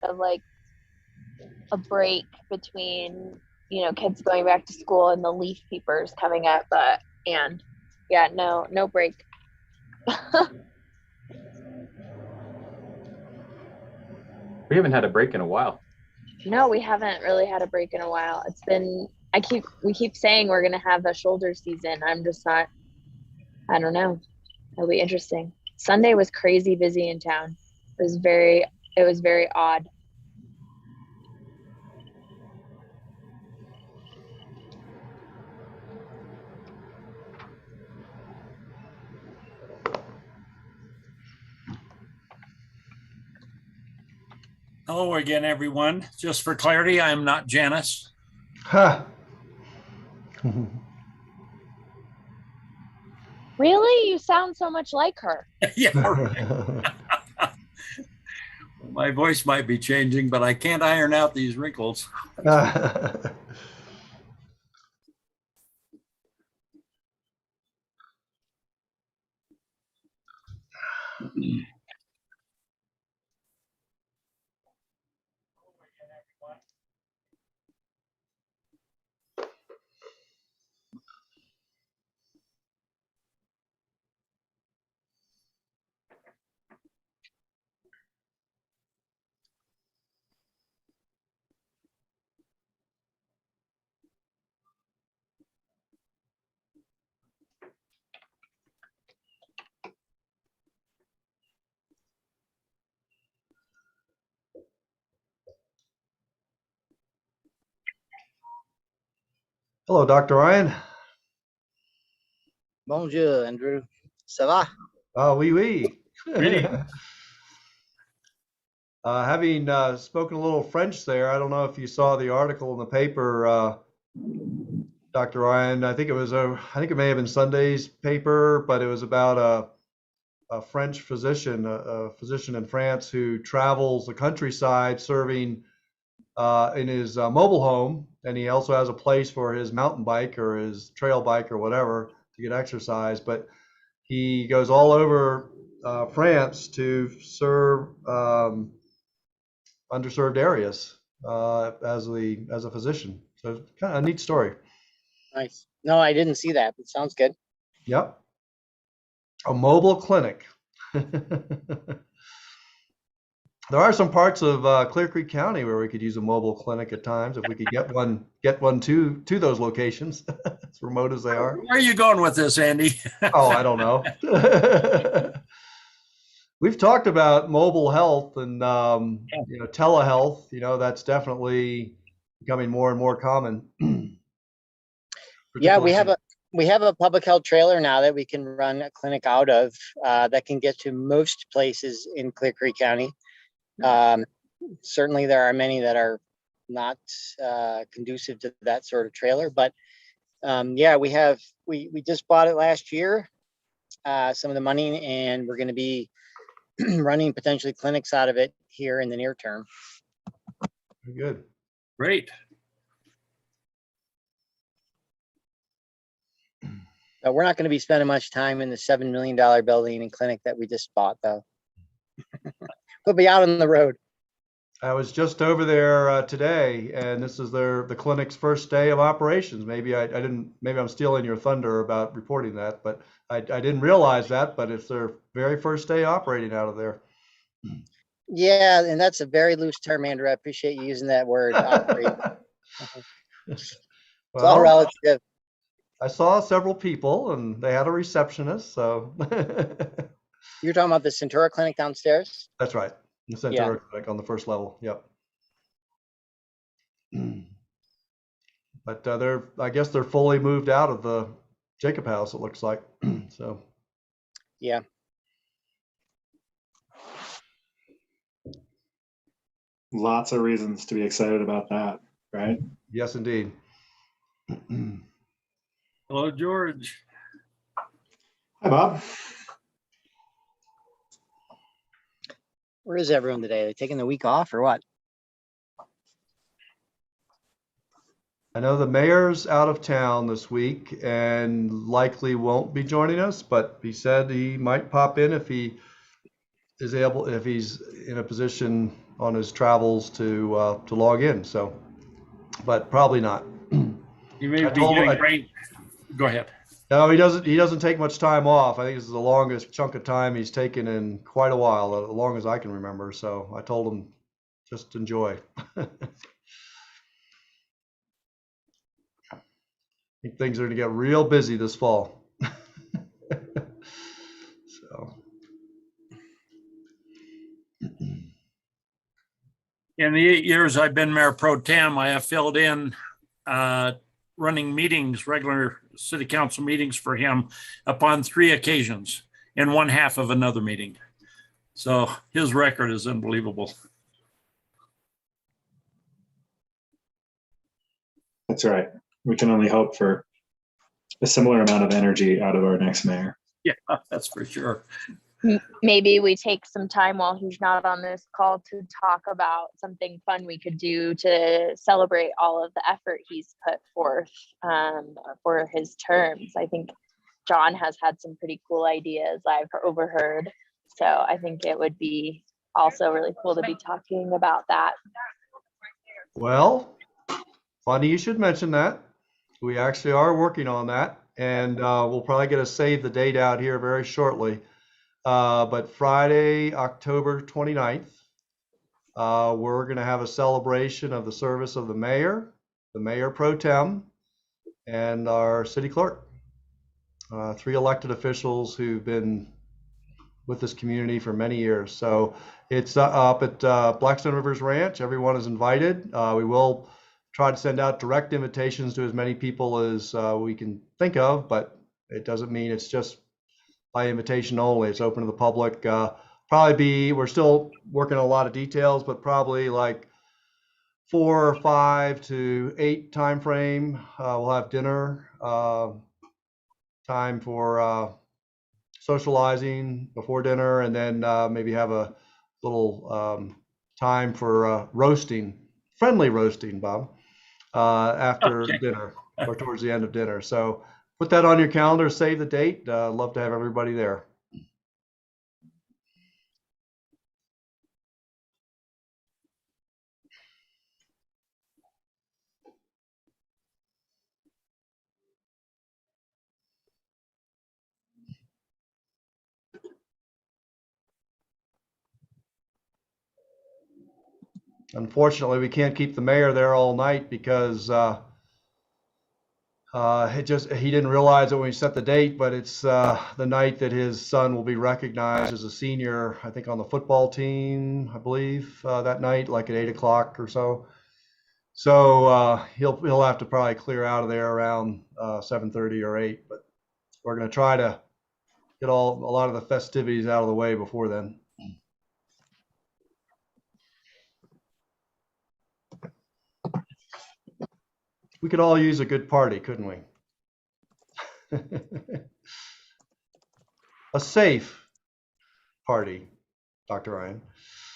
of like a break between, kids going back to school and the leaf peepers coming up, but and yeah, no break. We haven't had a break in a while. No, we haven't really had a break in a while. We keep saying we're gonna have a shoulder season. I'm just not. I don't know. It'll be interesting. Sunday was crazy busy in town. It was very odd. Hello again, everyone. Just for clarity, I am not Janice. Huh. Really? You sound so much like her. Yeah, right. My voice might be changing, but I can't iron out these wrinkles. Hello, Dr. Ryan. Bonjour, Andrew. Ça va? Oh, oui, oui. Greetings. Having spoken a little French there, I don't know if you saw the article in the paper, Dr. Ryan. I think it may have been Sunday's paper, but it was about a French physician, a physician in France who travels the countryside serving in his mobile home, and he also has a place for his mountain bike or his trail bike or whatever to get exercise. But he goes all over France to serve underserved areas as a physician. So kind of a neat story. Nice. No, I didn't see that, but sounds good. Yep. A mobile clinic. There are some parts of Clear Creek County where we could use a mobile clinic at times if we could get one to those locations, as remote as they are. Where are you going with this, Andy? Oh, I don't know. We've talked about mobile health and telehealth. That's definitely becoming more and more common. Yeah, we have a public health trailer now that we can run a clinic out of that can get to most places in Clear Creek County. Certainly there are many that are not conducive to that sort of trailer, but yeah, we just bought it last year, some of the money, and we're going to be running potentially clinics out of it here in the near term. Good. Great. We're not going to be spending much time in the $7 million building and clinic that we just bought, though. We'll be out on the road. I was just over there today, and this is the clinic's first day of operations. Maybe I'm stealing your thunder about reporting that, but I didn't realize that, but it's their very first day operating out of there. Yeah, and that's a very loose term, Andrew. I appreciate you using that word. Operate. It's all relative. I saw several people, and they had a receptionist, so. You're talking about the Centura clinic downstairs? That's right. The Centura clinic on the first level. Yep. But I guess they're fully moved out of the Jacob House, it looks like. So. Yeah. Lots of reasons to be excited about that, right? Yes, indeed. Hello, George. Hi, Bob. Where is everyone today? Are they taking the week off or what? I know the mayor's out of town this week and likely won't be joining us, but he said he might pop in if he's in a position on his travels to log in. So, but probably not. You may I be told him- getting great. Go ahead. No, he doesn't. He doesn't take much time off. I think this is the longest chunk of time he's taken in quite a while, as long as I can remember. So I told him, just enjoy. I think things are going to get real busy this fall. So. In the 8 years I've been mayor pro tem, I have filled in running meetings, regular city council meetings for him upon 3 occasions in one half of another meeting. So his record is unbelievable. That's right. We can only hope for a similar amount of energy out of our next mayor. Yeah, that's for sure. Maybe we take some time while he's not on this call to talk about something fun we could do to celebrate all of the effort he's put forth for his terms. I think John has had some pretty cool ideas I've overheard. So I think it would be also really cool to be talking about that. Well, funny you should mention that. We actually are working on that, and we'll probably get a save the date out here very shortly. But Friday, October 29th, we're going to have a celebration of the service of the mayor pro tem, and our city clerk. 3 elected officials who've been with this community for many years. So it's up at Blackstone Rivers Ranch. Everyone is invited. We will try to send out direct invitations to as many people as we can think of, but it doesn't mean it's just by invitation only. It's open to the public. We're still working on a lot of details, but probably like 4 or 5 to 8 time frame. We'll have dinner, time for socializing before dinner, and then maybe have a little time for roasting, friendly roasting, Bob, after dinner or towards the end of dinner. So put that on your calendar, save the date. Love to have everybody there. Unfortunately, we can't keep the mayor there all night because he didn't realize it when he set the date, but it's the night that his son will be recognized as a senior, I think on the football team, I believe, that night, like at 8 o'clock or so. So he'll have to probably clear out of there around 7:30 or 8, but we're going to try to get a lot of the festivities out of the way before then. We could all use a good party, couldn't we? A safe party, Dr. Ryan.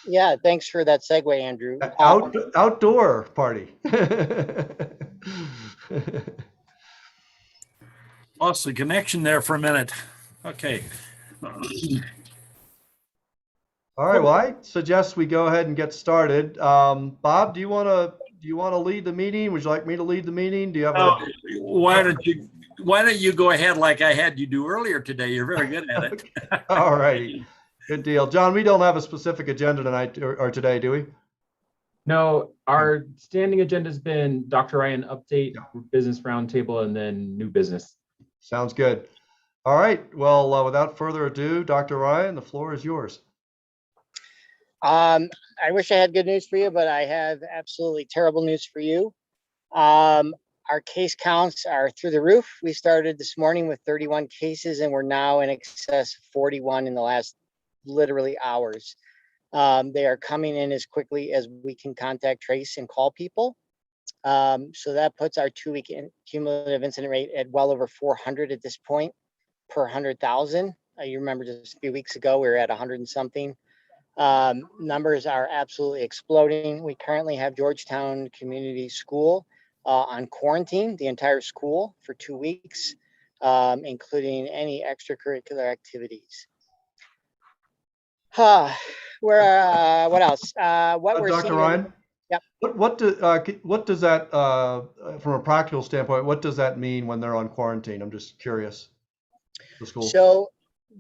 Yeah, thanks for that segue, Andrew. Outdoor party. Lost the connection there for a minute. Okay. All right. Well, I suggest we go ahead and get started. Bob, do you want to lead the meeting? Would you like me to lead the meeting? Do you have Why don't you go ahead like I had you do earlier today? You're very good at it. All righty. Good deal. John, we don't have a specific agenda tonight or today, do we? No, our standing agenda's been Dr. Ryan update, business roundtable, and then new business. Sounds good. All right. Well, without further ado, Dr. Ryan, the floor is yours. I wish I had good news for you, but I have absolutely terrible news for you. Our case counts are through the roof. We started this morning with 31 cases, and we're now in excess of 41 in the last literally hours. They are coming in as quickly as we can contact trace and call people. So that puts our 2-week cumulative incident rate at well over 400 at this point per 100,000. You remember just a few weeks ago, we were at 100 and something. Numbers are absolutely exploding. We currently have Georgetown Community School on quarantine, the entire school for 2 weeks, including any extracurricular activities. What else? What we're Dr. seeing. Ryan? Yep. What does that, from a practical standpoint, what does that mean when they're on quarantine? I'm just curious. The school. So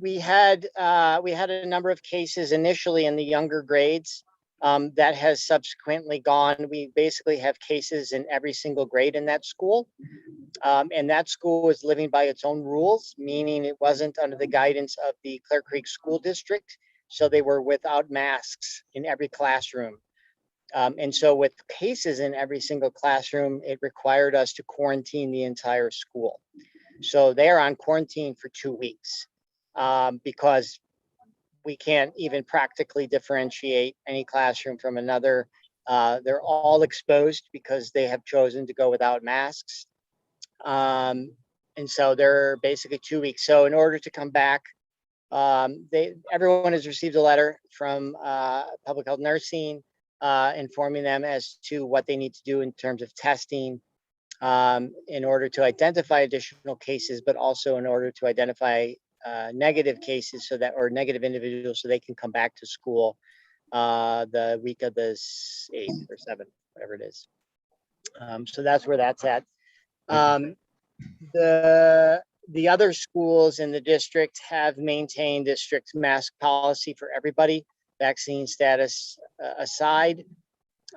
we had a number of cases initially in the younger grades. That has subsequently gone. We basically have cases in every single grade in that school. And that school was living by its own rules, meaning it wasn't under the guidance of the Clear Creek School District. So they were without masks in every classroom. And so with cases in every single classroom, it required us to quarantine the entire school. So they are on quarantine for 2 weeks because we can't even practically differentiate any classroom from another. They're all exposed because they have chosen to go without masks. And so they're basically 2 weeks. So in order to come back, everyone has received a letter from public health nursing informing them as to what they need to do in terms of testing in order to identify additional cases, but also in order to identify negative cases or negative individuals so they can come back to school the week of the 8th or 7th, whatever it is. So that's where that's at. The other schools in the district have maintained a strict mask policy for everybody, vaccine status aside.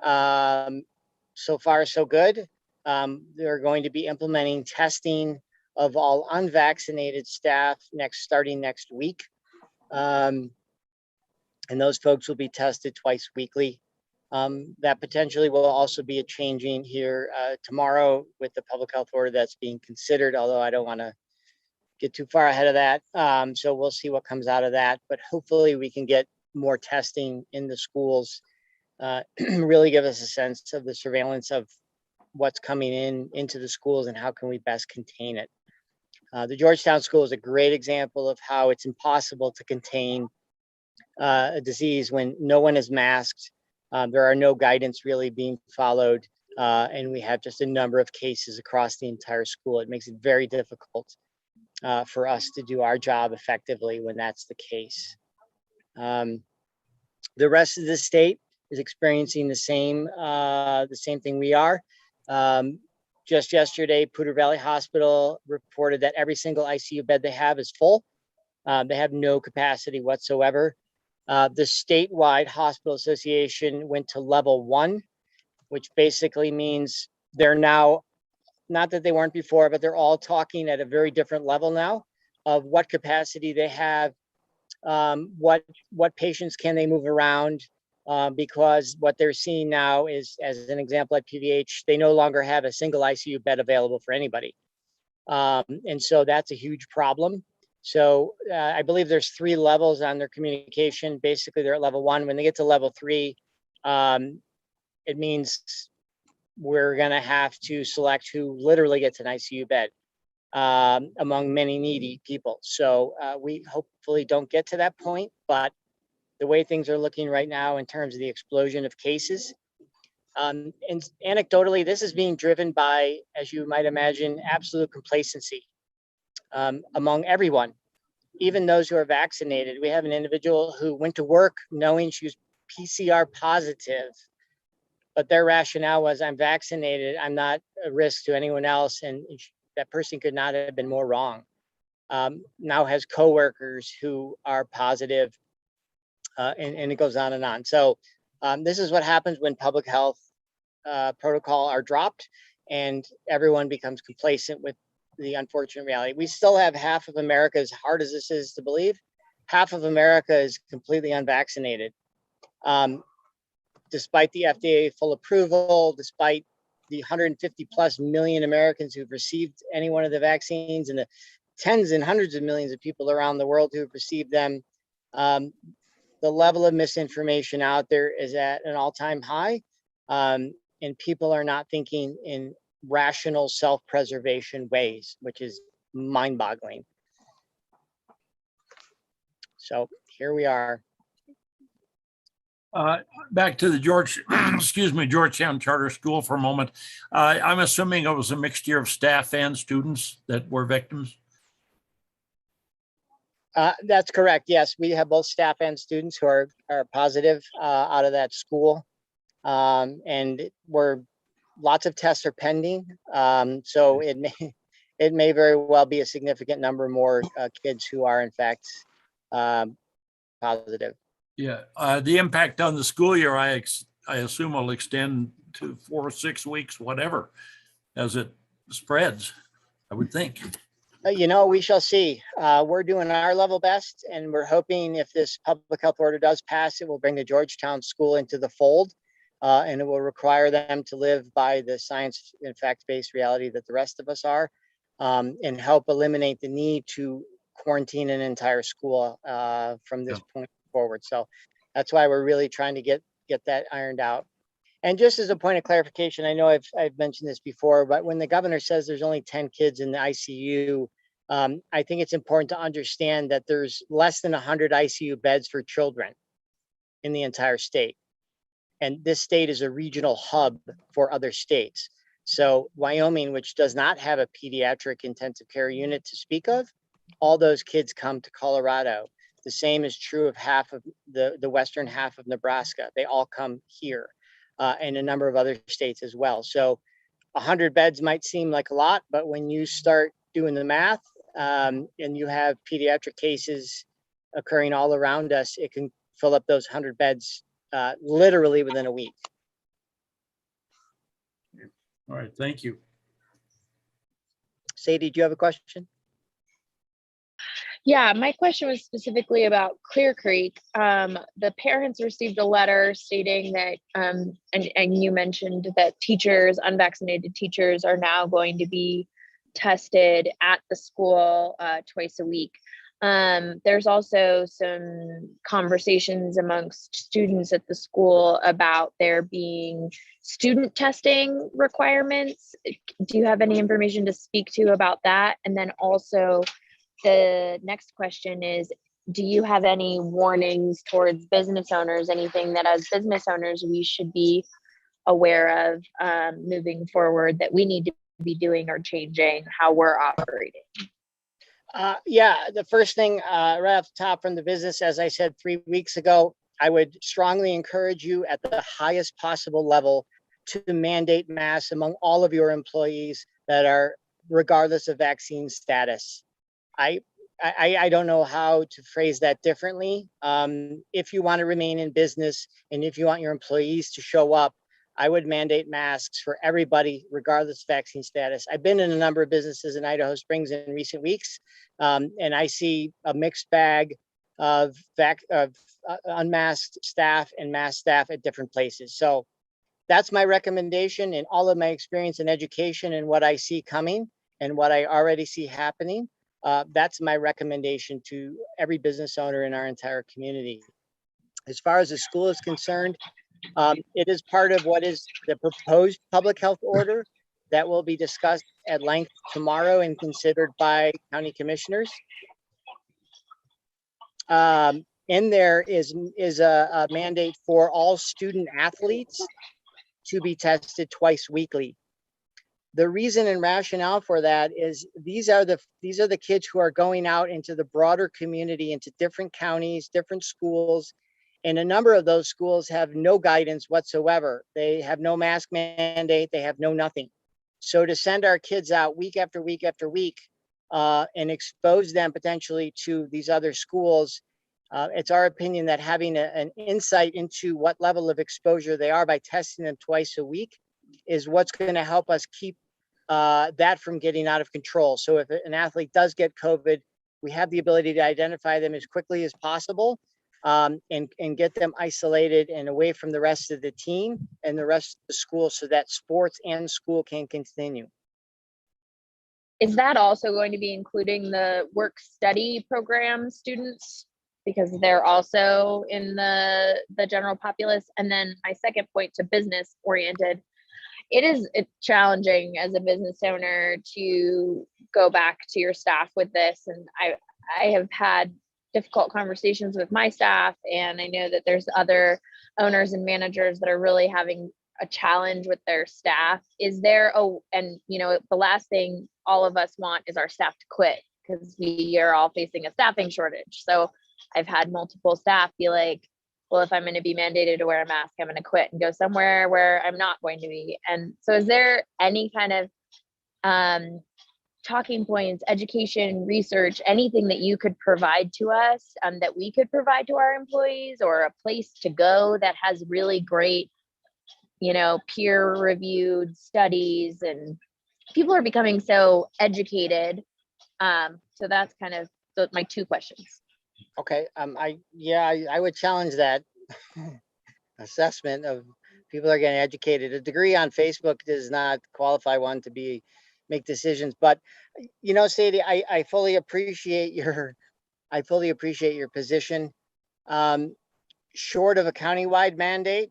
So far, so good. They're going to be implementing testing of all unvaccinated staff starting next week. And those folks will be tested twice weekly. That potentially will also be a changing here tomorrow with the public health order that's being considered, although I don't want to get too far ahead of that. So we'll see what comes out of that, but hopefully we can get more testing in the schools, really give us a sense of the surveillance of what's coming into the schools and how can we best contain it. The Georgetown School is a great example of how it's impossible to contain a disease when no one is masked. There are no guidance really being followed, and we have just a number of cases across the entire school. It makes it very difficult for us to do our job effectively when that's the case. The rest of the state is experiencing the same thing we are. Just yesterday, Poudre Valley Hospital reported that every single ICU bed they have is full. They have no capacity whatsoever. The statewide hospital association went to level 1, which basically means they're now, not that they weren't before, but they're all talking at a very different level now of what capacity they have, what patients can they move around, because what they're seeing now is, as an example at PVH, they no longer have a single ICU bed available for anybody. And so that's a huge problem. So I believe there's 3 levels on their communication. Basically, they're at level 1. When they get to level 3, it means we're going to have to select who literally gets an ICU bed among many needy people. So we hopefully don't get to that point, but the way things are looking right now in terms of the explosion of cases, and anecdotally, this is being driven by, as you might imagine, absolute complacency among everyone, even those who are vaccinated. We have an individual who went to work knowing she was PCR positive, but their rationale was, I'm vaccinated, I'm not a risk to anyone else. And that person could not have been more wrong. Now has coworkers who are positive, and it goes on and on. So this is what happens when public health protocol are dropped and everyone becomes complacent with the unfortunate reality. We still have half of America, as hard as this is to believe, half of America is completely unvaccinated. Despite the FDA full approval, despite the 150 plus million Americans who've received any one of the vaccines and the tens and hundreds of millions of people around the world who've received them, the level of misinformation out there is at an all-time high, and people are not thinking in rational self-preservation ways, which is mind-boggling. So here we are. Back to the Georgetown Charter School for a moment. I'm assuming it was a mixture of staff and students that were victims. That's correct. Yes, we have both staff and students who are positive out of that school. And lots of tests are pending. So it may very well be a significant number more kids who are in fact positive. Yeah, the impact on the school year, I assume will extend to 4 or 6 weeks, whatever, as it spreads, I would think. We shall see. We're doing our level best, and we're hoping if this public health order does pass, it will bring the Georgetown school into the fold, and it will require them to live by the science and fact-based reality that the rest of us are, and help eliminate the need to quarantine an entire school from this point forward. So that's why we're really trying to get that ironed out. And just as a point of clarification, I know I've mentioned this before, but when the governor says there's only 10 kids in the ICU, I think it's important to understand that there's less than 100 ICU beds for children in the entire state. And this state is a regional hub for other states. So Wyoming, which does not have a pediatric intensive care unit to speak of, all those kids come to Colorado. The same is true of half of the western half of Nebraska. They all come here. And a number of other states as well. So 100 beds might seem like a lot, but when you start doing the math and you have pediatric cases occurring all around us, it can fill up those 100 beds literally within a week. All right, thank you. Sadie, do you have a question? Yeah, my question was specifically about Clear Creek. The parents received a letter stating that, and you mentioned that teachers, unvaccinated teachers, are now going to be tested at the school twice a week. There's also some conversations amongst students at the school about there being student testing requirements. Do you have any information to speak to about that? And then also, the next question is, do you have any warnings towards business owners, anything that as business owners we should be aware of moving forward that we need to be doing or changing how we're operating? Yeah, the first thing right off the top from the business, as I said 3 weeks ago, I would strongly encourage you at the highest possible level to mandate masks among all of your employees that are regardless of vaccine status. I don't know how to phrase that differently. If you want to remain in business and if you want your employees to show up, I would mandate masks for everybody, regardless of vaccine status. I've been in a number of businesses in Idaho Springs in recent weeks, and I see a mixed bag of unmasked staff and masked staff at different places. So that's my recommendation in all of my experience in education and what I see coming and what I already see happening. That's my recommendation to every business owner in our entire community. As far as the school is concerned, it is part of what is the proposed public health order that will be discussed at length tomorrow and considered by county commissioners. In there is a mandate for all student athletes to be tested twice weekly. The reason and rationale for that is these are the kids who are going out into the broader community, into different counties, different schools, and a number of those schools have no guidance whatsoever. They have no mask mandate, they have no nothing. So to send our kids out week after week after week and expose them potentially to these other schools, it's our opinion that having an insight into what level of exposure they are by testing them twice a week is what's going to help us keep that from getting out of control. So if an athlete does get COVID, we have the ability to identify them as quickly as possible and get them isolated and away from the rest of the team and the rest of the school so that sports and school can continue. Is that also going to be including the work study program students? Because they're also in the general populace. And then my second point, to business oriented, it's challenging as a business owner to go back to your staff with this. And I have had difficult conversations with my staff, and I know that there's other owners and managers that are really having a challenge with their staff. Is there and the last thing all of us want is our staff to quit. because we are all facing a staffing shortage. So I've had multiple staff be like, well, if I'm going to be mandated to wear a mask, I'm going to quit and go somewhere where I'm not going to be. And so is there any kind of talking points, education, research, anything that you could provide to us that we could provide to our employees, or a place to go that has really great, peer reviewed studies, and people are becoming so educated. So that's kind of my two questions. Okay, I would challenge that assessment of people are getting educated. A degree on Facebook does not qualify one to make decisions. But Sadie, I fully appreciate your position. Short of a countywide mandate,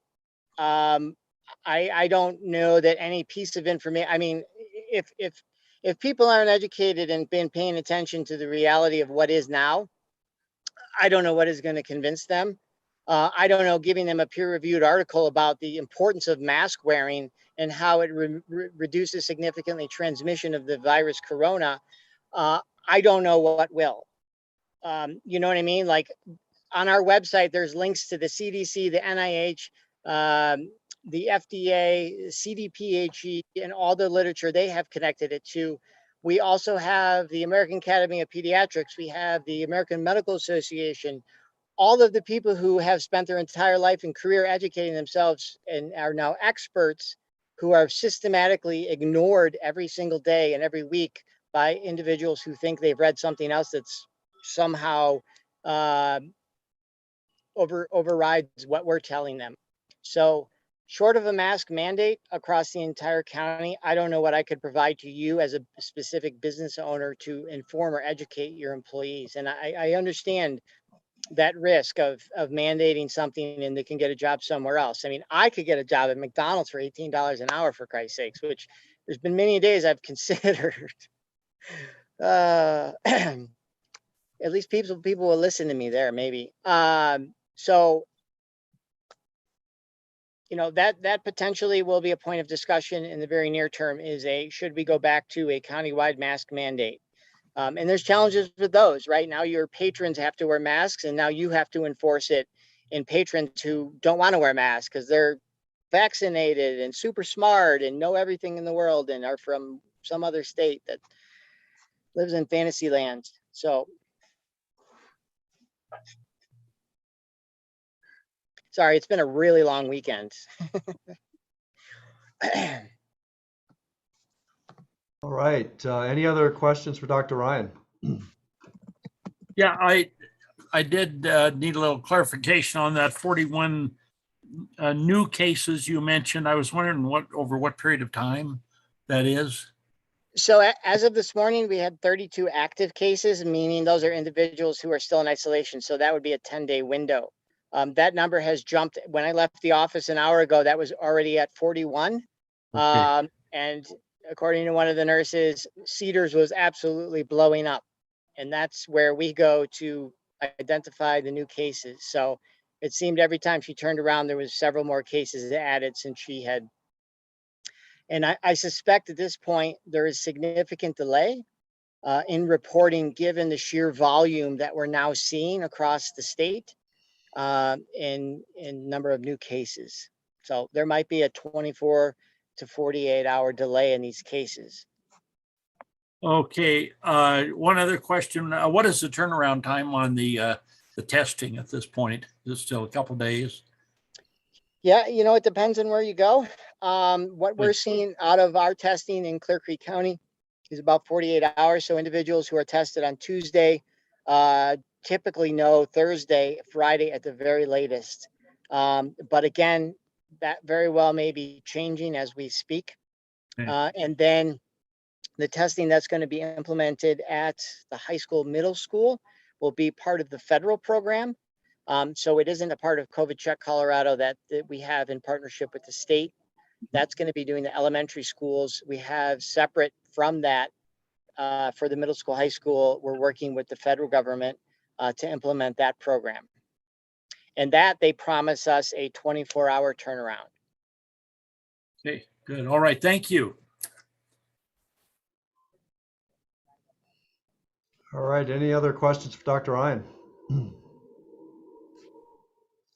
I don't know that any piece of information. I mean, if people aren't educated and been paying attention to the reality of what is now, I don't know what is going to convince them. I don't know, giving them a peer-reviewed article about the importance of mask wearing and how it reduces significantly transmission of the virus corona. I don't know what will. You know what I mean? Like on our website, there's links to the CDC, the NIH, the FDA, CDPHE, and all the literature they have connected it to. We also have the American Academy of Pediatrics. We have the American Medical Association. All of the people who have spent their entire life and career educating themselves and are now experts, who are systematically ignored every single day and every week by individuals who think they've read something else that's somehow overrides what we're telling them. So short of a mask mandate across the entire county, I don't know what I could provide to you as a specific business owner to inform or educate your employees. And I understand that risk of mandating something and they can get a job somewhere else. I mean, I could get a job at McDonald's for $18 an hour, for Christ's sakes, which there's been many days I've considered. At least people will listen to me there, maybe. So, that potentially will be a point of discussion in the very near term, should we go back to a countywide mask mandate? And there's challenges with those. Right now, your patrons have to wear masks, and now you have to enforce it in patrons who don't want to wear masks because they're vaccinated and super smart and know everything in the world and are from some other state that lives in fantasy land. So, sorry, it's been a really long weekend. All right. Any other questions for Dr. Ryan? Yeah, I did need a little clarification on that 41 new cases you mentioned. I was wondering over what period of time that is. So as of this morning, we had 32 active cases, meaning those are individuals who are still in isolation. So that would be a 10-day window. That number has jumped. When I left the office an hour ago, that was already at 41. Okay. And according to one of the nurses, Cedars was absolutely blowing up. And that's where we go to identify the new cases. So it seemed every time she turned around, there was several more cases added since she had. And I suspect at this point, there is significant delay in reporting, given the sheer volume that we're now seeing across the state in number of new cases. So there might be a 24 to 48 hour delay in these cases. Okay. One other question. What is the turnaround time on the testing at this point? Is it still a couple days? Yeah, it depends on where you go. What we're seeing out of our testing in Clear Creek County is about 48 hours. So individuals who are tested on Tuesday typically know Thursday, Friday at the very latest. But again, that very well may be changing as we speak. Okay. And then the testing that's going to be implemented at the high school, middle school will be part of the federal program. So it isn't a part of COVID Check Colorado that we have in partnership with the state. That's going to be doing the elementary schools. We have separate from that for the middle school, high school, we're working with the federal government to implement that program. And that they promise us a 24-hour turnaround. Okay, good. All right. Thank you. All right, any other questions for Dr. Ryan?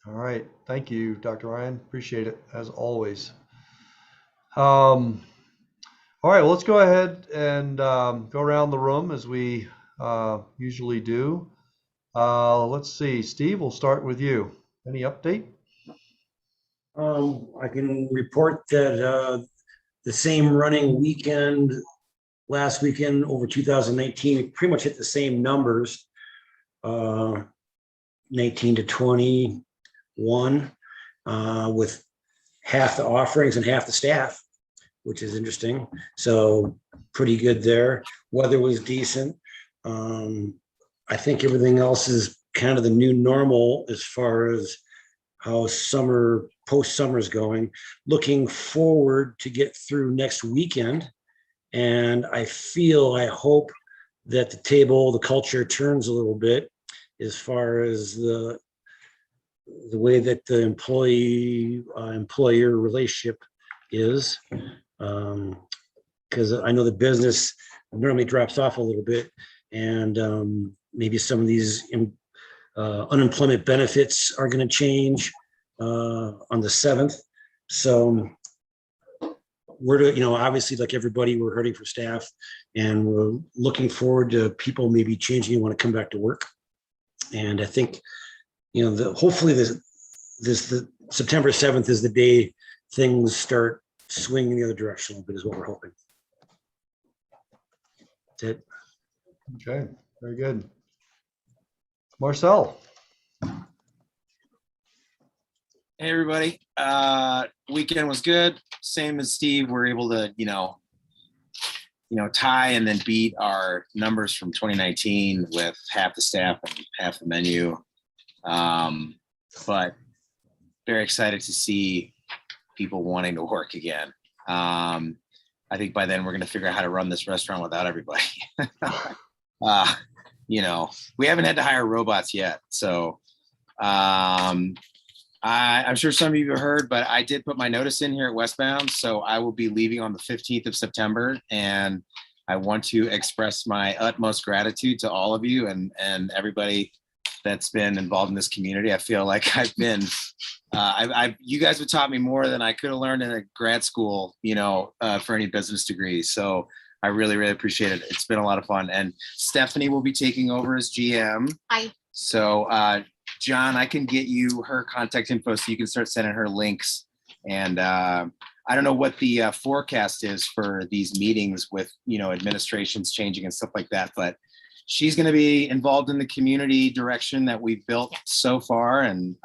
All right, thank you, Dr. Ryan. Appreciate it as always. All right, well, let's go ahead and go around the room as we usually do. Let's see, Steve, we'll start with you. Any update? I can report that the same running weekend last weekend over 2019, we pretty much hit the same numbers, 19 to 21, with half the offerings and half the staff, which is interesting. So pretty good there. Weather was decent. I think everything else is kind of the new normal as far as how post-summer is going. Looking forward to get through next weekend. And I hope that the culture turns a little bit as far as the way that the employer relationship is. Because I know the business normally drops off a little bit, and maybe some of these unemployment benefits are going to change on the 7th. So obviously, like everybody, we're hurting for staff, and we're looking forward to people maybe changing and want to come back to work. And I think, hopefully the September 7th is the day things start swinging the other direction a little bit, is what we're hoping. That's it. Okay, very good. Marcel. Hey everybody, weekend was good. Same as Steve, we're able to, tie and then beat our numbers from 2019 with half the staff and half the menu. But very excited to see people wanting to work again. I think by then we're going to figure out how to run this restaurant without everybody. We haven't had to hire robots yet. So I'm sure some of you have heard, but I did put my notice in here at Westbound. So I will be leaving on the 15th of September. And I want to express my utmost gratitude to all of you and everybody that's been involved in this community. I feel like I've been, you guys have taught me more than I could have learned in a grad school, for any business degree. So I really, really appreciate it. It's been a lot of fun. And Stephanie will be taking over as GM. Hi. So, John, I can get you her contact info so you can start sending her links. And I don't know what the forecast is for these meetings with, administrations changing and stuff like that, but she's going to be involved in the community direction that we've built so far. And,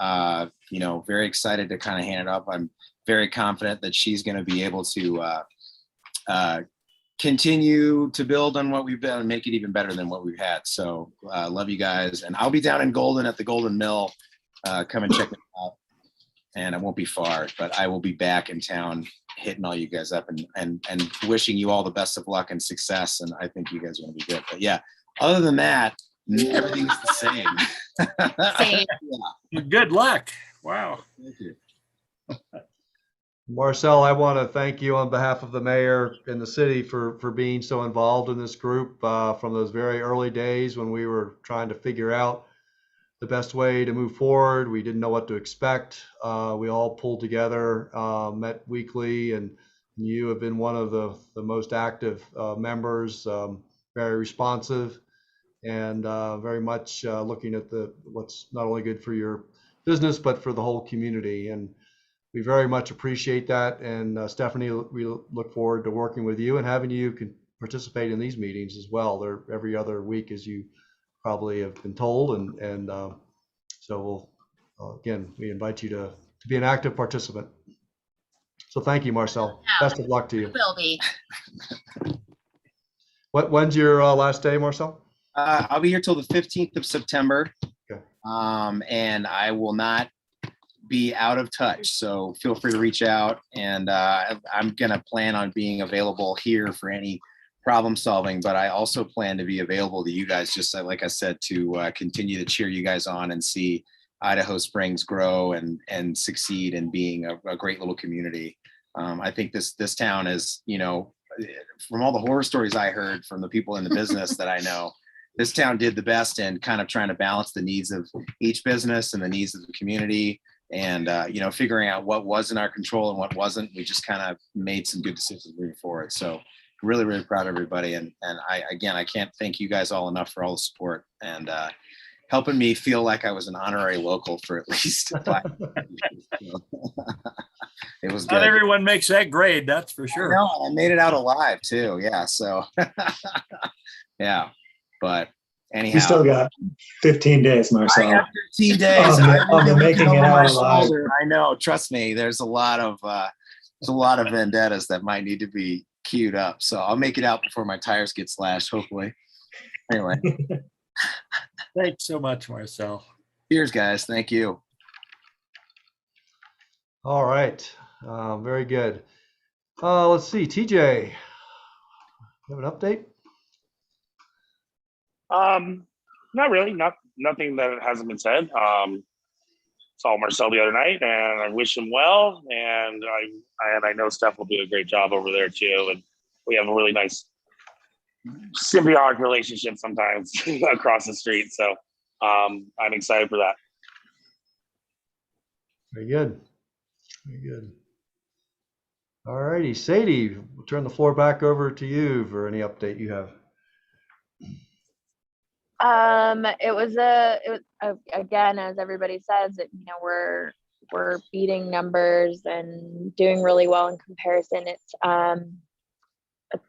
very excited to kind of hand it up. I'm very confident that she's going to be able to continue to build on what we've done and make it even better than what we've had. So love you guys. And I'll be down in Golden at the Golden Mill. Come and check it out. And it won't be far, but I will be back in town hitting all you guys up and wishing you all the best of luck and success. And I think you guys are going to be good. But yeah, other than that, everything's the same. Same. Yeah. Good luck. Wow. Thank you. Marcel, I want to thank you on behalf of the mayor and the city for being so involved in this group from those very early days when we were trying to figure out the best way to move forward. We didn't know what to expect. We all pulled together, met weekly, and you have been one of the most active members, very responsive, and very much looking at what's not only good for your business, but for the whole community. And we very much appreciate that. And Stephanie, we look forward to working with you and having you can participate in these meetings as well. They're every other week, as you probably have been told. And so we'll, again, we invite you to be an active participant. So thank you, Marcel. Best of luck to you. Will be. When's your last day, Marcel? I'll be here till the 15th of September. Okay. And I will not be out of touch. So feel free to reach out. And I'm going to plan on being available here for any problem solving, but I also plan to be available to you guys, just like I said, to continue to cheer you guys on and see Idaho Springs grow and succeed in being a great little community. I think this town is, from all the horror stories I heard from the people in the business that I know, this town did the best in kind of trying to balance the needs of each business and the needs of the community, and figuring out what was in our control and what wasn't. We just kind of made some good decisions moving forward. So really, really proud of everybody. And I can't thank you guys all enough for all the support and helping me feel like I was an honorary local for at least 5 years. It was good. Not everyone makes that grade, that's for sure. No, I made it out alive too. Yeah. So yeah. But anyhow. You still got 15 days, Marcel. I got 15 days. On the making it out alive. I know. Trust me. There's a lot of vendettas that might need to be queued up. So I'll make it out before my tires get slashed, hopefully. Anyway. Thanks so much, Marcel. Cheers, guys. Thank you. All right. Very good. Let's see. TJ, you have an update? Not really. Nothing that hasn't been said. Saw Marcel the other night, and I wish him well. And I know Steph will do a great job over there too. And we have a really nice symbiotic relationship sometimes across the street. So I'm excited for that. Very good. Very good. All righty. Sadie, we'll turn the floor back over to you for any update you have. It was again, as everybody says, we're beating numbers and doing really well in comparison. It's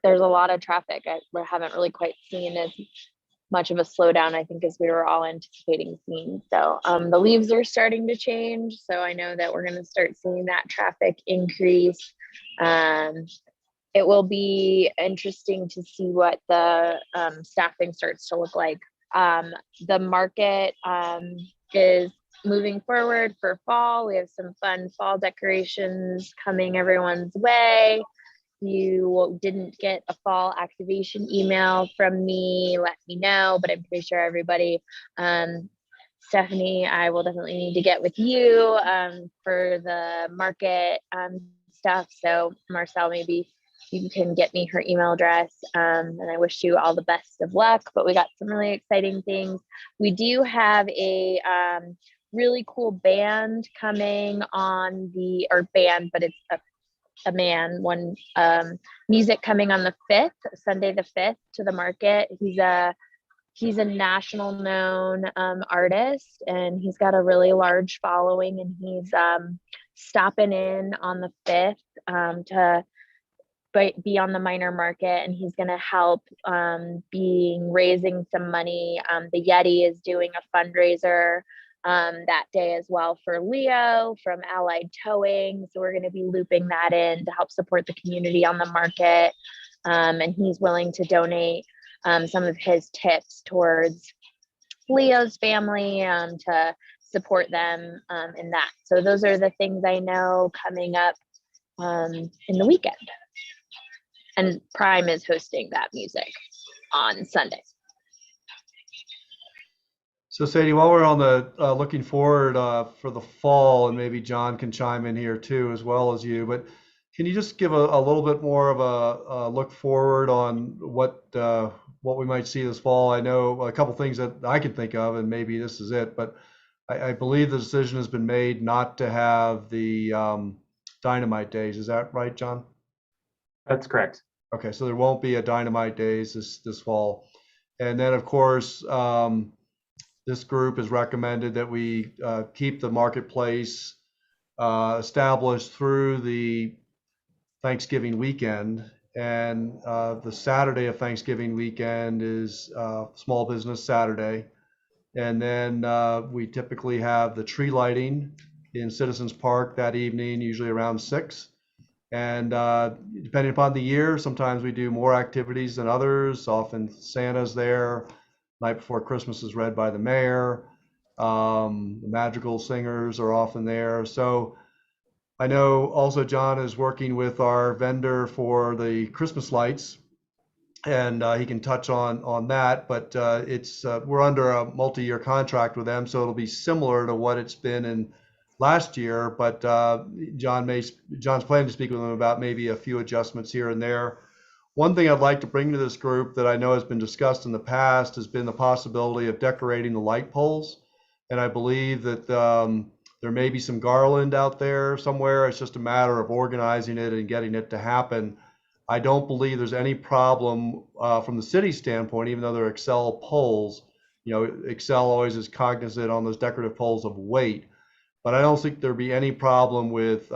there's a lot of traffic. We haven't really quite seen as much of a slowdown, I think, as we were all anticipating seeing. So the leaves are starting to change. So I know that we're going to start seeing that traffic increase. It will be interesting to see what the staffing starts to look like. The market is moving forward for fall. We have some fun fall decorations coming everyone's way. You didn't get a fall activation email from me, let me know, but I'm pretty sure everybody, Stephanie, I will definitely need to get with you for the market stuff. So Marcel, maybe you can get me her email address, and I wish you all the best of luck, but we got some really exciting things. We do have a really cool band coming on but it's a man, music coming on the 5th, Sunday the 5th, to the market. He's a national known artist, and he's got a really large following, and he's stopping in on the 5th to be on the minor market, and he's going to help raising some money. The Yeti is doing a fundraiser that day as well for Leo from Allied Towing. So we're going to be looping that in to help support the community on the market. And he's willing to donate some of his tips towards Leo's family to support them in that. So those are the things I know coming up in the weekend. And Prime is hosting that music on Sunday. So Sadie, while we're on the looking forward for the fall, and maybe John can chime in here too, as well as you, but can you just give a little bit more of a look forward on what we might see this fall? I know a couple things that I can think of, and maybe this is it, but I believe the decision has been made not to have the Dynamite Days. Is that right, John? That's correct. Okay, so there won't be a Dynamite Days this fall. And then, of course, this group has recommended that we keep the marketplace established through the Thanksgiving weekend. And the Saturday of Thanksgiving weekend is Small Business Saturday. And then we typically have the tree lighting in Citizens Park that evening, usually around 6. And depending upon the year, sometimes we do more activities than others. Often Santa's there. Night Before Christmas is read by the mayor. The Magical Singers are often there. So I know also John is working with our vendor for the Christmas lights, and he can touch on that. But we're under a multi-year contract with them, so it'll be similar to what it's been in last year. But John's planning to speak with them about maybe a few adjustments here and there. One thing I'd like to bring to this group that I know has been discussed in the past has been the possibility of decorating the light poles. And I believe that there may be some garland out there somewhere. It's just a matter of organizing it and getting it to happen. I don't believe there's any problem from the city standpoint, even though they're Excel poles. You know, Excel always is cognizant on those decorative poles of weight. But I don't think there'd be any problem with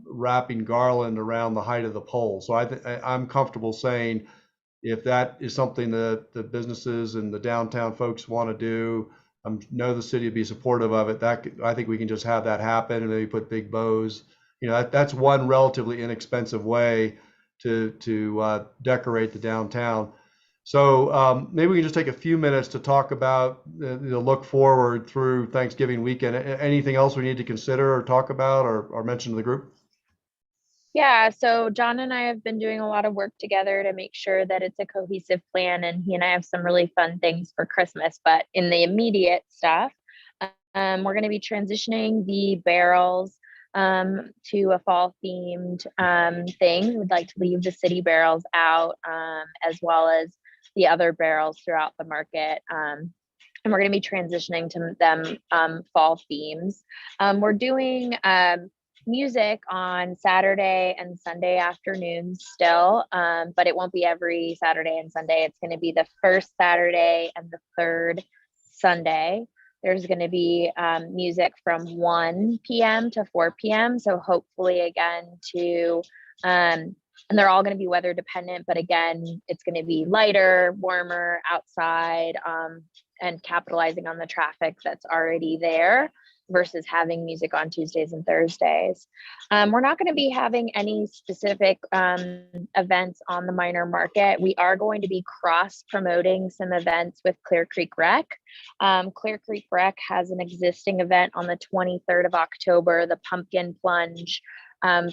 wrapping garland around the height of the pole. So I'm comfortable saying if that is something that the businesses and the downtown folks want to do, I know the city would be supportive of it. I think we can just have that happen and maybe put big bows. You know, that's one relatively inexpensive way to decorate the downtown. So maybe we can just take a few minutes to talk about the look forward through Thanksgiving weekend. Anything else we need to consider or talk about or mention to the group? Yeah, so John and I have been doing a lot of work together to make sure that it's a cohesive plan, and he and I have some really fun things for Christmas. But in the immediate stuff, we're going to be transitioning the barrels to a fall themed thing. We'd like to leave the city barrels out, as well as the other barrels throughout the market. And we're going to be transitioning to them fall themes. We're doing music on Saturday and Sunday afternoons still, but it won't be every Saturday and Sunday. It's going to be the first Saturday and the third Sunday. There's going to be music from 1 p.m. to 4 p.m. So hopefully again and they're all going to be weather dependent, but again, it's going to be lighter, warmer outside, and capitalizing on the traffic that's already there versus having music on Tuesdays and Thursdays. We're not going to be having any specific events on the minor market. We are going to be cross promoting some events with Clear Creek Rec. Clear Creek Rec has an existing event on the 23rd of October, the pumpkin plunge,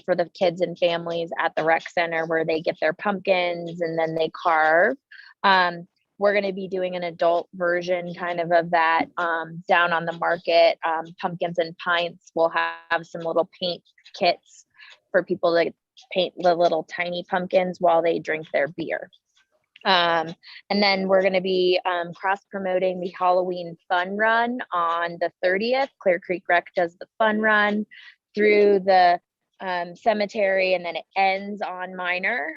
for the kids and families at the rec center, where they get their pumpkins and then they carve. We're going to be doing an adult version kind of that down on the market. Pumpkins and Pints will have some little paint kits for people to paint the little tiny pumpkins while they drink their beer. And then we're going to be cross promoting the Halloween fun run on the 30th. Clear Creek Rec does the fun run through the cemetery, and then it ends on Minor.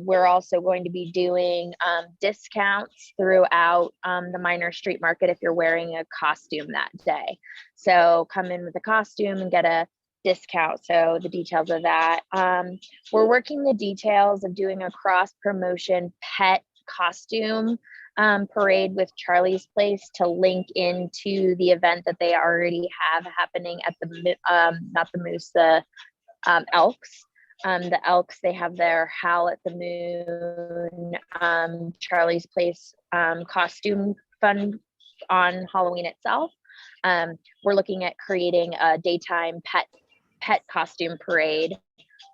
We're also going to be doing discounts throughout the Minor street market if you're wearing a costume that day. So come in with a costume and get a discount. So the details of that. We're working the details of doing a cross promotion pet costume parade with Charlie's Place to link into the event that they already have happening at the not the Moose, the Elks. The Elks, they have their Howl at the Moon, Charlie's Place costume fun on Halloween itself. We're looking at creating a daytime pet costume parade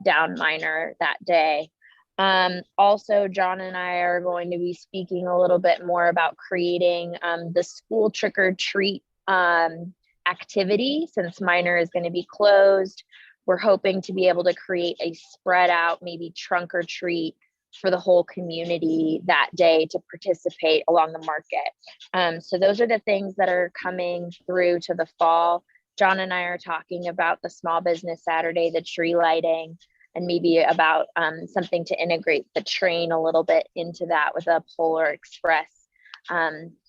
down Minor that day. Also, John and I are going to be speaking a little bit more about creating the school trick or treat activity, since Minor is going to be closed. We're hoping to be able to create a spread out, maybe trunk or treat for the whole community that day to participate along the market. So those are the things that are coming through to the fall. John and I are talking about the Small Business Saturday, the tree lighting, and maybe about something to integrate the train a little bit into that with a Polar Express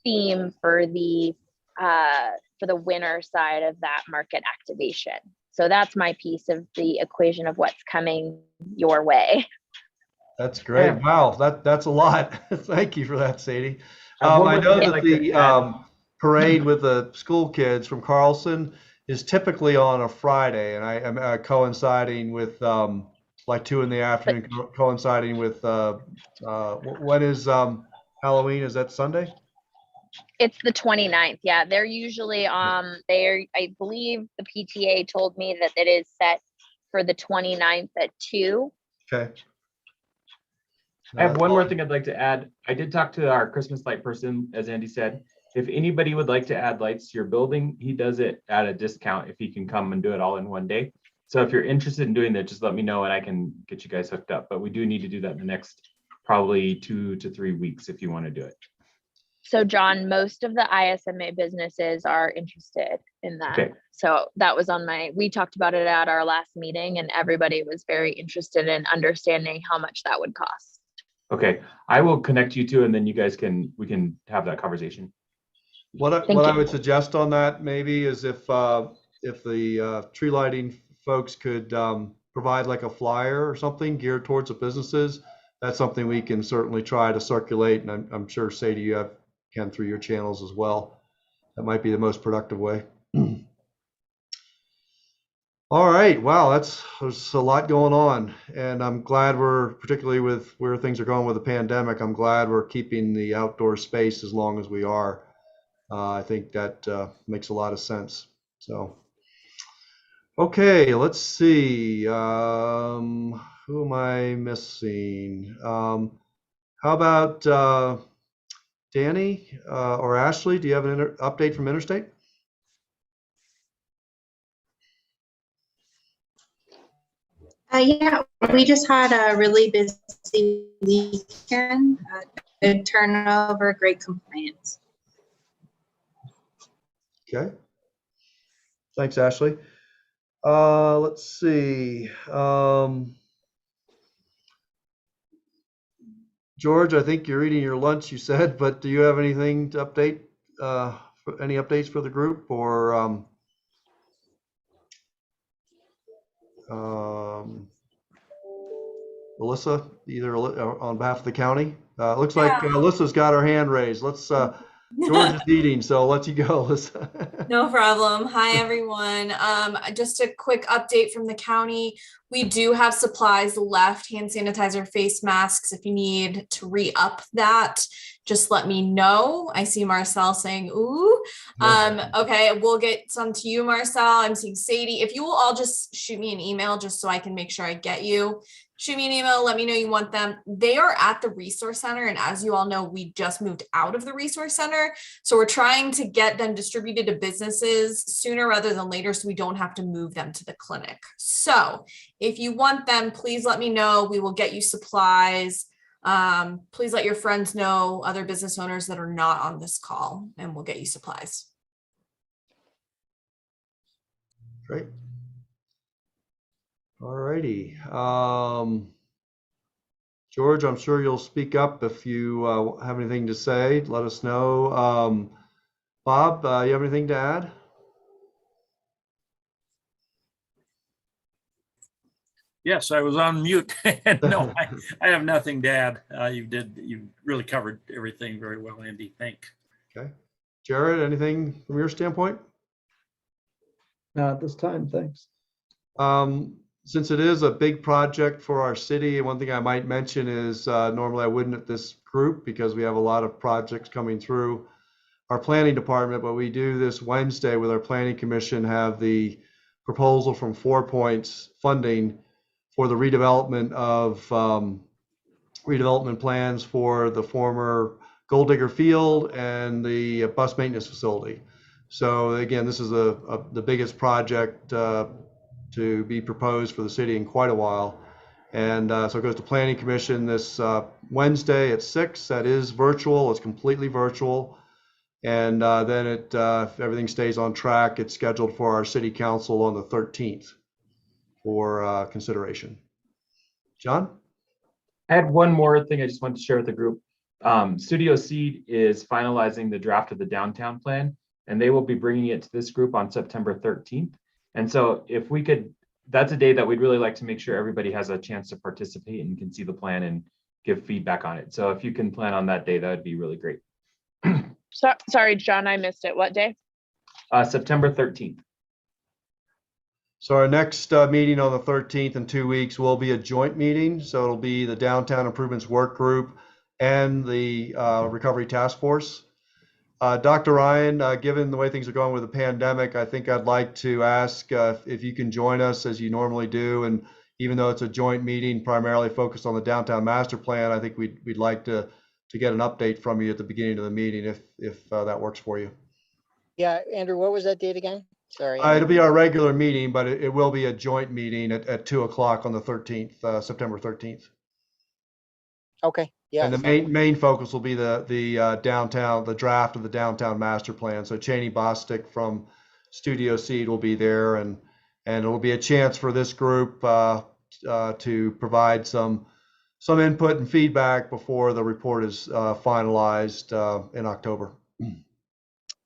theme for the winter side of that market activation. So that's my piece of the equation of what's coming your way. That's great. Yeah. Wow, that's a lot. Thank you for that, Sadie. I know that the parade with the school kids from Carlson is typically on a Friday, and I am coinciding with like 2 in the afternoon, coinciding with what is Halloween? Is that Sunday? It's the 29th. Yeah, they're usually I believe the PTA told me that it is set for the 29th at 2. Okay. I have one more thing I'd like to add. I did talk to our Christmas light person, as Andy said. If anybody would like to add lights to your building, he does it at a discount if he can come and do it all in one day. So if you're interested in doing that, just let me know and I can get you guys hooked up. But we do need to do that in the next probably 2 to 3 weeks if you want to do it. So John, most of the ISMA businesses are interested in that. Okay. So that was we talked about it at our last meeting and everybody was very interested in understanding how much that would cost. Okay, I will connect you two and then you guys we can have that conversation. What I would suggest on that maybe is if the tree lighting folks could provide like a flyer or something geared towards the businesses, that's something we can certainly try to circulate. And I'm sure, Sadie, you can through your channels as well. That might be the most productive way. All right. Wow, there's a lot going on, and I'm glad particularly with where things are going with the pandemic, I'm glad we're keeping the outdoor space as long as we are. I think that makes a lot of sense. So, okay, let's see. Who am I missing? How about Danny or Ashley? Do you have an update from Interstate? Yeah, we just had a really busy weekend. Good turnover, great compliance. Okay. Thanks, Ashley. Let's see. George, I think you're eating your lunch, you said, but do you have anything to update? Any updates for the group or Alyssa, either on behalf of the county? Looks like Alyssa's got her hand raised. Let's George is eating, so I'll let you go, Alyssa. No problem. Hi, everyone. Just a quick update from the county. We do have supplies left, hand sanitizer, face masks. If you need to re-up that, just let me know. I see Marcel saying, ooh. Okay, we'll get some to you, Marcel. I'm seeing Sadie. If you will all just shoot me an email just so I can make sure I get you. Shoot me an email, let me know you want them. They are at the resource center. And as you all know, we just moved out of the resource center. So we're trying to get them distributed to businesses sooner rather than later so we don't have to move them to the clinic. So if you want them, please let me know. We will get you supplies. Please let your friends know, other business owners that are not on this call, and we'll get you supplies. Great. All righty. George, I'm sure you'll speak up if you have anything to say. Let us know. Bob, you have anything to add? Yes, I was on mute. No, I have nothing to add. You really covered everything very well, Andy. Thanks. Okay. Jared, anything from your standpoint? Not at this time, thanks. Since it is a big project for our city, one thing I might mention is normally I wouldn't at this group because we have a lot of projects coming through our planning department, but we do this Wednesday with our planning commission have the proposal from 4 Points funding for the redevelopment of redevelopment plans for the former Gold Digger Field and the bus maintenance facility. So again, this is the biggest project to be proposed for the city in quite a while. And so it goes to Planning Commission this Wednesday at 6. That is virtual. It's completely virtual. And then if everything stays on track, it's scheduled for our city council on the 13th for consideration. John? I had one more thing I just wanted to share with the group. Studio Seed is finalizing the draft of the downtown plan, and they will be bringing it to this group on September 13th. And so if we could, that's a day that we'd really like to make sure everybody has a chance to participate and can see the plan and give feedback on it. So if you can plan on that day, that would be really great. Sorry, John, I missed it. What day? September 13th. So our next meeting on the 13th in 2 weeks will be a joint meeting. So it'll be the Downtown Improvements Work Group and the Recovery Task Force. Dr. Ryan, given the way things are going with the pandemic, I think I'd like to ask if you can join us as you normally do. And even though it's a joint meeting primarily focused on the downtown master plan, I think we'd like to get an update from you at the beginning of the meeting if that works for you. Yeah, Andrew, what was that date again? Sorry. It'll be our regular meeting, but it will be a joint meeting at 2 o'clock on the 13th, September 13th. Okay, yeah. And the main focus will be the downtown, the draft of the downtown master plan. So Cheney Bostic from Studio Seed will be there, and it will be a chance for this group to provide some input and feedback before the report is finalized in October.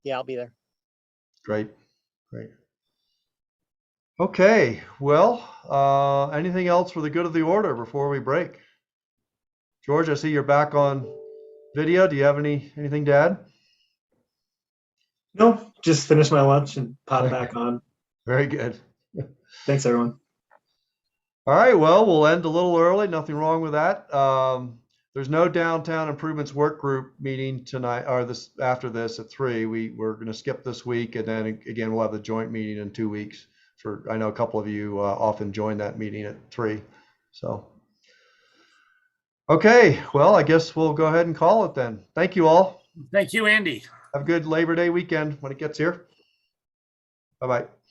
Yeah, I'll be there. Great. Okay, well, anything else for the good of the order before we break? George, I see you're back on video. Do you have anything to add? No, just finished my lunch and popped back on. Very good. Thanks, everyone. All right, well, we'll end a little early. Nothing wrong with that. There's no downtown improvements work group meeting tonight or after this at 3. We're going to skip this week, and then again we'll have the joint meeting in 2 weeks. I know a couple of you often join that meeting at 3. So, okay, well, I guess we'll go ahead and call it then. Thank you all. Thank you, Andy. Have a good Labor Day weekend when it gets here. Bye-bye.